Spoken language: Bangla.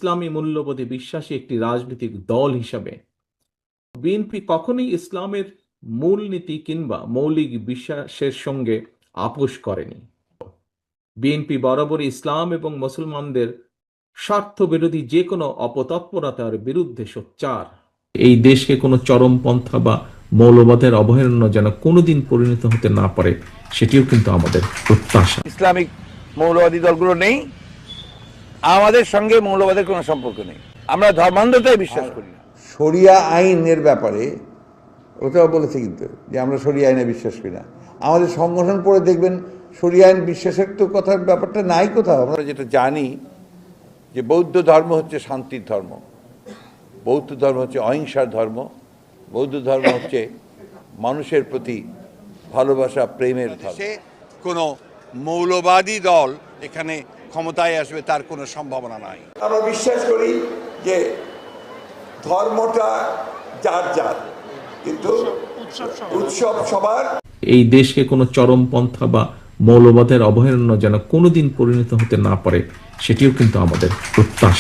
ইসলামী মূল্যবোধে বিশ্বাসী একটি রাজনৈতিক দল হিসাবে বিএনপি কখনোই ইসলামের মূলনীতি কিংবা মৌলিক বিশ্বাসের সঙ্গে আপোষ করেনি। বিএনপি বরাবরই ইসলাম এবং মুসলমানদের স্বার্থ বিরোধী যে কোনো অপতৎপরতার বিরুদ্ধে সোচ্চার। এই দেশকে কোনো চরমপন্থা বা মৌলবাদের অভয়ারণ্য যেন কোনোদিন পরিণত হতে না পারে, সেটিও কিন্তু আমাদের প্রত্যাশা। ইসলামিক মৌলবাদী দলগুলো নেই, আমাদের সঙ্গে মৌলবাদের কোনো সম্পর্ক নেই। আমরা ধর্মান্ধতায় বিশ্বাস করি না। শরিয়া আইনের ব্যাপারে ওটাও বলেছে কিন্তু যে আমরা শরিয়া আইনে বিশ্বাস করি না। আমাদের সংগঠন পড়ে দেখবেন শরিয়া আইন বিশ্বাসের তো কথার ব্যাপারটা নাই কোথাও। আমরা যেটা জানি যে বৌদ্ধ ধর্ম হচ্ছে শান্তির ধর্ম, বৌদ্ধ ধর্ম হচ্ছে অহিংসার ধর্ম, বৌদ্ধ ধর্ম হচ্ছে মানুষের প্রতি ভালোবাসা প্রেমের ধর্ম। কোনো মৌলবাদী দল এখানে ক্ষমতায় আসবে তার কোনো সম্ভাবনা নাই। আমরা বিশ্বাস করি যে ধর্মটা যার যার, কিন্তু উৎসব সবার। এই দেশকে কোনো চরমপন্থা বা মৌলবাদের অভয়ারণ্য যেন কোনোদিন পরিণত হতে না পারে, সেটিও কিন্তু আমাদের প্রত্যাশা।